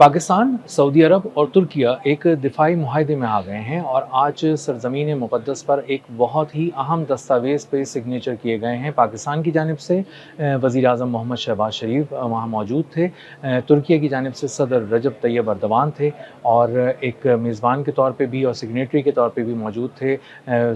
Pakistan, Saudi अरब और तुर्किया एक दिफाई मुआहदे में आ गए हैं और आज सरज़मीन मुक़द्दस पर एक बहुत ही अहम दस्तावेज़ पे सिग्नेचर किए गए हैं। पाकिस्तान की जानिब से वज़ीर आज़म मोहम्मद शहबाज शरीफ वहाँ मौजूद थे। तुर्किया की जानिब से सदर रजब तैयब अर्दवान थे और एक मेज़बान के तौर पे भी और सिग्नेटरी के तौर पे भी मौजूद थे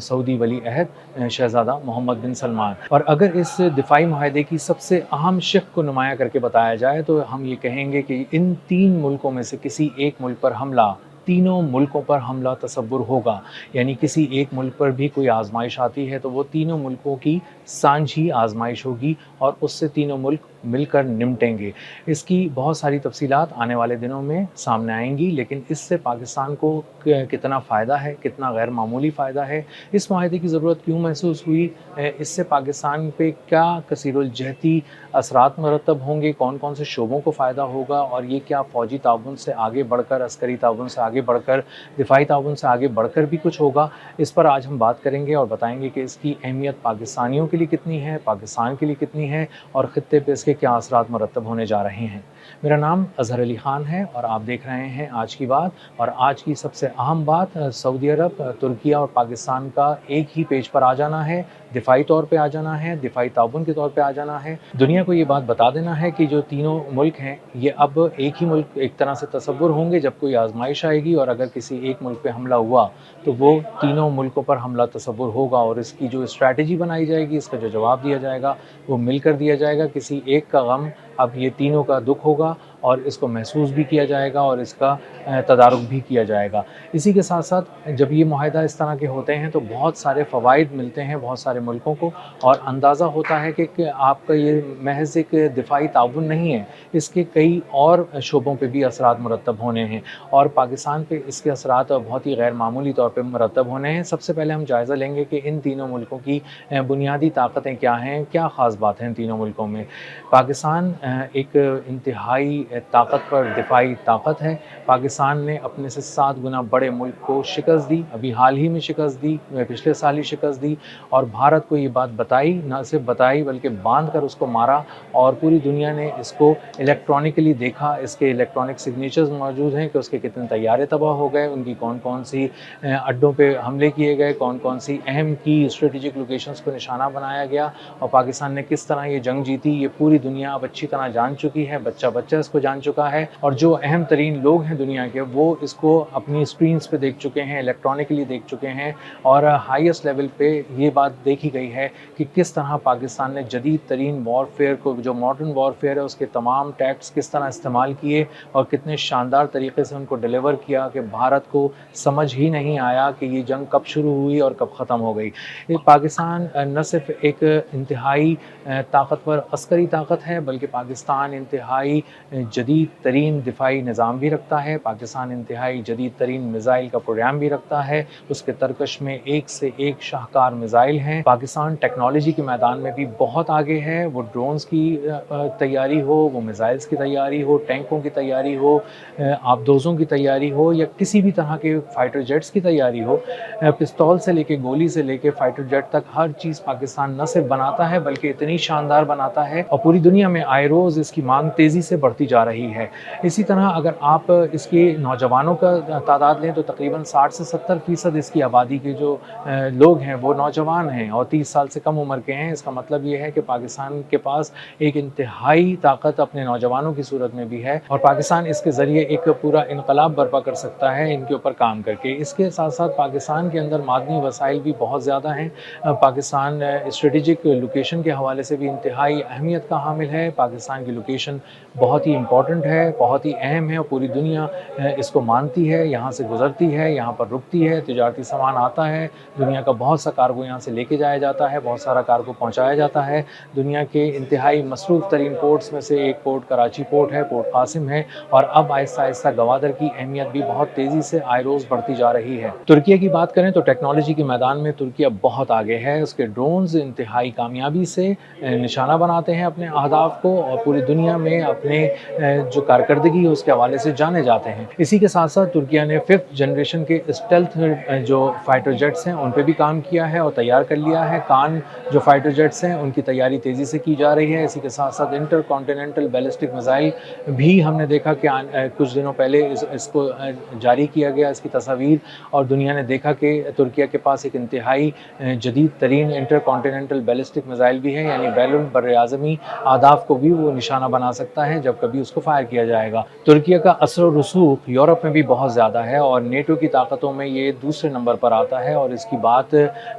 सऊदी वली अहद शहज़ादा मोहम्मद बिन सलमान। और अगर इस दिफाई मुआहदे की सबसे अहम शिक़ को नुमायाँ करके बताया जाए तो हम ये कहेंगे कि इन तीन मुल्कों में से किसी एक मुल्क पर हमला, तीनों मुल्कों पर हमला तसव्वुर होगा। यानी किसी एक मुल्क पर भी कोई आजमाइश आती है तो वो तीनों मुल्कों की सांझी आजमाइश होगी और उससे तीनों मुल्क मिलकर निपटेंगे। इसकी बहुत सारी तफसीलात आने वाले दिनों में सामने आएंगी, लेकिन इससे पाकिस्तान को कितना फ़ायदा है, कितना गैर मामूली फ़ायदा है, इस माहदे की ज़रूरत क्यों महसूस हुई, इससे पाकिस्तान पे क्या कसीरुल जहती असरात मरतब होंगे, कौन कौन से शोबों को फ़ायदा होगा और ये क्या फ़ौजी ताउन से आगे बढ़कर, अस्करी ताउन से आगे बढ़कर, दिफाई ताउन से आगे बढ़कर भी कुछ होगा, इस पर आज हम बात करेंगे और बताएंगे कि इसकी अहमियत पाकिस्तानियों के लिए कितनी है, पाकिस्तान के लिए कितनी है और ख़ित्ते पे इसके क्या असरात मरतब होने जा रहे हैं। मेरा नाम अज़हर अली ख़ान है और आप देख रहे हैं आज की बात। और आज की सबसे अहम बात, सऊदी अरब, तुर्किया और पाकिस्तान का एक ही पेज पर आ जाना है, दिफाई तौर पे आ जाना है, दिफाई ताउन के तौर पे आ जाना है। दुनिया को ये बात बता देना है कि जो तीनों मुल्क हैं ये अब एक ही मुल्क एक तरह से तसव्वुर होंगे जब कोई आजमाइश आएगी और अगर किसी एक मुल्क पे हमला हुआ तो वो तीनों मुल्कों पर हमला तसव्वुर होगा और इसकी जो स्ट्रैटेजी बनाई जाएगी, इसका जो जवाब दिया जाएगा वो मिलकर दिया जाएगा। किसी एक का गम अब ये तीनों का दुख होगा और इसको महसूस भी किया जाएगा और इसका तदारुक भी किया जाएगा। इसी के साथ साथ जब ये मुआहदा इस तरह के होते हैं तो बहुत सारे फ़वाइद मिलते हैं बहुत सारे मुल्कों को और अंदाज़ा होता है कि आपका ये महज एक दिफाई ताउन नहीं है, इसके कई और शोबों पे भी असरात मुरतब होने हैं और पाकिस्तान पे इसके असरात बहुत ही गैर मामूली तौर पे मुरतब होने हैं। सबसे पहले हम जायज़ा लेंगे कि इन तीनों मुल्कों की बुनियादी ताकतें क्या हैं, क्या ख़ास बात है इन तीनों मुल्कों में। पाकिस्तान एक इंतहाई ताकत पर दिफाई ताकत है। पाकिस्तान ने अपने से 7 गुना बड़े मुल्क को शिकस्त दी, अभी हाल ही में शिकस्त दी, पिछले साल ही शिकस्त दी और भारत को ये बात बताई, न सिर्फ बताई बल्कि बांध कर उसको मारा और पूरी दुनिया ने इसको इलेक्ट्रॉनिकली देखा। इसके इलेक्ट्रॉनिक सिग्नेचर्स मौजूद हैं कि उसके कितने तैयारे तबाह हो गए, उनकी कौन कौन सी अड्डों पे हमले किए गए, कौन कौन सी अहम की स्ट्रेटेजिक लोकेशंस को निशाना बनाया गया और पाकिस्तान ने किस तरह ये जंग जीती, ये पूरी दुनिया अब अच्छी तरह जान चुकी है। बच्चा बच्चा इसको जान चुका है और जो अहम तरीन लोग हैं दुनिया के वो इसको अपनी स्क्रीन्स पे देख चुके हैं, इलेक्ट्रॉनिकली देख चुके हैं और हाईएस्ट लेवल पे ये बात देखी गई है कि किस तरह पाकिस्तान ने जदीद तरीन वॉरफेयर को, जो मॉडर्न वॉरफेयर है उसके तमाम टैक्ट्स किस तरह इस्तेमाल किए और कितने शानदार तरीके से उनको डिलीवर किया कि भारत को समझ ही नहीं आया कि ये जंग कब शुरू हुई और कब ख़त्म हो गई। पाकिस्तान न सिर्फ एक इंतहाई ताकतवर अस्करी ताकत है बल्कि पाकिस्तान इंतहाई जदीद तरीन दिफाई निज़ाम भी रखता है। पाकिस्तान इंतहाई जदीद तरीन मिज़ाइल का प्रोग्राम भी रखता है। उसके तरकश में एक से एक शाहकार मिज़ाइल हैं। पाकिस्तान टेक्नोलॉजी के मैदान में भी बहुत आगे है। वो ड्रोन्स की तैयारी हो, वो मिज़ाइल्स की तैयारी हो, टैंकों की तैयारी हो, आबदोज़ों की तैयारी हो या किसी भी तरह के फ़ाइटर जेट्स की तैयारी हो, पिस्तौल से लेके गोली से लेके फ़ाइटर जेट तक हर चीज़ पाकिस्तान न सिर्फ बनाता है बल्कि इतनी शानदार बनाता है और पूरी दुनिया में आए रोज़ इसकी मांग तेज़ी से बढ़ती जा रही है। इसी तरह अगर आप इसके नौजवानों का तादाद लें तो तकरीबन 60 से 70% इसकी आबादी के जो लोग हैं वो नौजवान हैं और 30 साल से कम उम्र के हैं। इसका मतलब ये है कि पाकिस्तान के पास एक इंतहाई ताकत अपने नौजवानों की सूरत में भी है और पाकिस्तान इसके ज़रिए एक पूरा इनकलाब बर्पा कर सकता है इनके ऊपर काम करके। इसके साथ साथ पाकिस्तान के अंदर मादनी वसाइल भी बहुत ज़्यादा हैं। पाकिस्तान स्ट्रेटेजिक लोकेशन के हवाले से भी इंतहाई अहमियत का हामिल है। पाकिस्तान की लोकेशन बहुत ही इम्पॉर्टेंट है, बहुत ही अहम है और पूरी दुनिया इसको मानती है, यहाँ से गुज़रती है, यहाँ पर रुकती है, तिजारती सामान आता है, दुनिया का बहुत सा कार्गो यहाँ से लेके जाया जाता है, बहुत सारा कार्गो पहुँचाया जाता है। दुनिया के इंतहाई मसरूफ़ तरीन पोर्ट्स में से एक पोर्ट कराची पोर्ट है, पोर्ट कासिम है और अब आहिस्ता आहिस्ता गवादर की अहमियत भी बहुत तेज़ी से आए रोज़ बढ़ती जा रही है। तुर्किया की बात करें तो टेक्नोलॉजी के मैदान में तुर्किया बहुत आगे है। उसके ड्रोन्स इंतहाई कामयाबी से निशाना बनाते हैं अपने अहदाफ को और पूरी दुनिया में अपने जो कारकर्दगी है उसके हवाले से जाने जाते हैं। इसी के साथ साथ तुर्किया ने 5th जनरेशन के स्टेल्थ जो फाइटर जेट्स हैं उन पे भी काम किया है और तैयार कर लिया है। कान जो फाइटर जेट्स हैं उनकी तैयारी तेज़ी से की जा रही है। इसी के साथ साथ इंटर कॉन्टिनेंटल बैलिस्टिक मिसाइल भी हमने देखा कि कुछ दिनों पहले इसको जारी किया गया, इसकी तस्वीर, और दुनिया ने देखा कि तुर्किया के पास एक इंतहाई जदीद तरीन इंटर कॉन्टिनेंटल बैलिस्टिक मिसाइल भी है, यानी बैरून बर्र-ए-आज़मी अहदाफ को भी वो निशाना बना सकता है जब कभी उसको फायर किया जाएगा। तुर्किया का असर और रसूख यूरोप में भी बहुत ज़्यादा है और नेटो की ताकतों में ये दूसरे नंबर पर आता है और इसकी बात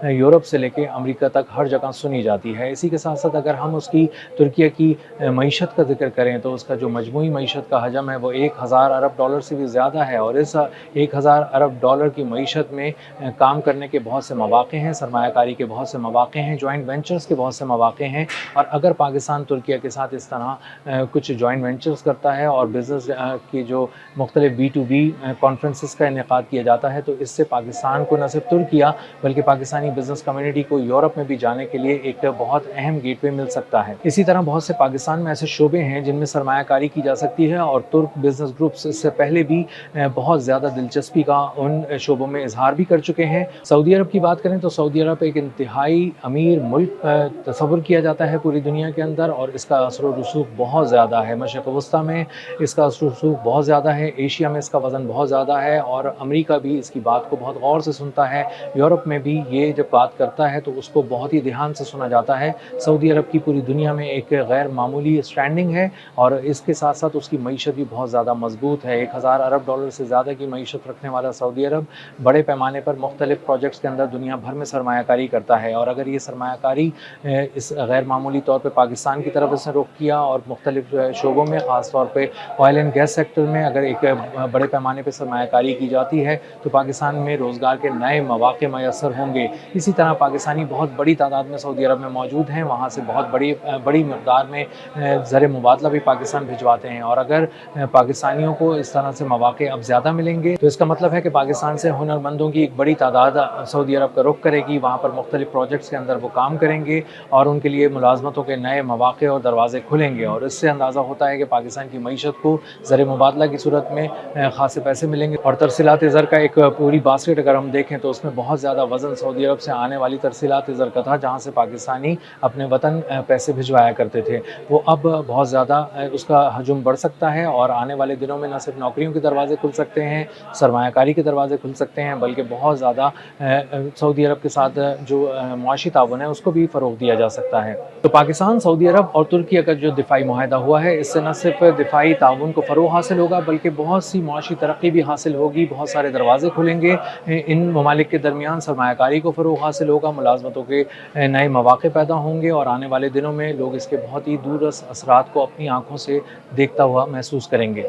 यूरोप से लेकर अमेरिका तक हर जगह सुनी जाती है। इसी के साथ साथ अगर हम उसकी तुर्किया की मईशत का जिक्र करें तो उसका जो मजमूई मईशत का हजम है वो 1000 अरब डॉलर से भी ज़्यादा है और इस 1000 अरब डॉलर की मईशत में काम करने के बहुत से मौक़े हैं, सरमायाकारी के बहुत से मौक़े हैं, जॉइंट वेंचर्स के बहुत से मौक़े हैं। और अगर पाकिस्तान तुर्किया के साथ इस तरह कुछ जॉइंट वेंचर्स करता है और बिज़नेस की जो मुख्तलिफ B2B कॉन्फ्रेंसेस का इनेकाद किया जाता है तो इससे पाकिस्तान को न सिर्फ तुर्किया बल्कि पाकिस्तानी बिज़नेस कम्युनिटी को यूरोप में भी जाने के लिए एक बहुत अहम गेटवे मिल सकता है। इसी तरह बहुत से पाकिस्तान में ऐसे शोबे हैं जिनमें सरमायाकारी की जा सकती है और तुर्क बिज़नेस ग्रुप्स इससे पहले भी बहुत ज़्यादा दिलचस्पी का उन शोबों में इजहार भी कर चुके हैं। सऊदी अरब की बात करें तो सऊदी अरब एक इंतहाई अमीर मुल्क तस्वुर किया जाता है पूरी दुनिया के अंदर और इसका असर व रसूख बहुत ज़्यादा है। मशरिक़ वस्ता में इसका असर व रसूख बहुत ज़्यादा है, एशिया में इसका वज़न बहुत ज़्यादा है और अमेरिका भी इसकी बात को बहुत गौर से सुनता है। यूरोप में भी ये जब बात करता है तो उसको बहुत ही ध्यान से सुना जाता है। सऊदी अरब की पूरी दुनिया में एक गैर मामूली स्टैंडिंग है और इसके साथ साथ उसकी मईशत भी बहुत ज़्यादा मजबूत है। 1000 अरब डॉलर से ज़्यादा की मईशत रखने वाला सऊदी अरब बड़े पैमाने पर मुख्तलिफ प्रोजेक्ट्स के अंदर दुनिया भर में सरमायाकारी करता है और अगर ये सरमायाकारी इस गैर मामूली तौर पर पाकिस्तान की तरफ इसने रुख किया और मुख्तलिफ शोबों में ख़ास तौर पर ऑयल एंड गैस सेक्टर में अगर एक बड़े पैमाने पर सरमायाकारी की जाती है तो पाकिस्तान में रोज़गार के नए मौक़े मैसर होंगे। इसी तरह पाकिस्तानी बहुत बड़ी तादाद में सऊदी अरब में मौजूद हैं, वहाँ से बहुत बड़ी मकदार में ज़र मुबादला भी पाकिस्तान भिजवाते हैं और अगर पाकिस्तानियों को इस तरह से मौक़े अब ज़्यादा मिलेंगे तो इसका मतलब है कि पाकिस्तान से हुनरमंदों की एक बड़ी तादाद सऊदी अरब का रुख करेगी, वहाँ पर मुख्तलिफ प्रोजेक्ट्स के अंदर वो काम करेंगे और उनके लिए मुलाजमतों के नए मौक़े और दरवाज़े खुलेंगे और इससे अंदाज़ा होता है कि पाकिस्तान की मईशत को ज़र मुबादला की सूरत में ख़ासे पैसे मिलेंगे। और तरसीलात ज़र का एक पूरी बास्केट अगर हम देखें तो उसमें बहुत ज़्यादा वज़न सऊदी अरब से आने वाली तरसीलात ज़र का था, जहाँ से पाकिस्तानी अपने वतन पैसे भिजवाया करते थे। वो अब बहुत ज़्यादा उसका हजम बढ़ सकता है और आने वाले दिनों में न सिर्फ नौकरियों के दरवाज़े खुल सकते हैं, सरमायाकारी के दरवाज़े खुल सकते हैं, बल्कि बहुत ज़्यादा सऊदी अरब के साथ जो मुआशी ताउन है उसको भी फ़रोग़ दिया जा सकता है। तो पाकिस्तान, सऊदी अरब और तुर्किया का जो दिफाई मुआहदा हुआ है इससे न सिर्फ दिफाई ताउन को फ़रोग़ हासिल होगा बल्कि बहुत सी मुआशी तरक्की भी हासिल होगी, बहुत सारे दरवाज़े खुलेंगे, इन ममालिक के दरमियान सरमायाकारी को फ़रोग़ हासिल होगा, मुलाज़मतों के नए मौक़े पैदा होंगे और आने वाले दिनों में लोग इसके बहुत ही दूररस असरात को अपनी आँखों से देखता हुआ महसूस करेंगे।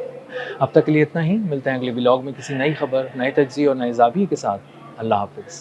अब तक के लिए इतना ही, मिलते हैं अगले व्लॉग में किसी नई खबर, नए तज्ज़िये और नए ज़ाविये के साथ। अल्लाह हाफ़िज़।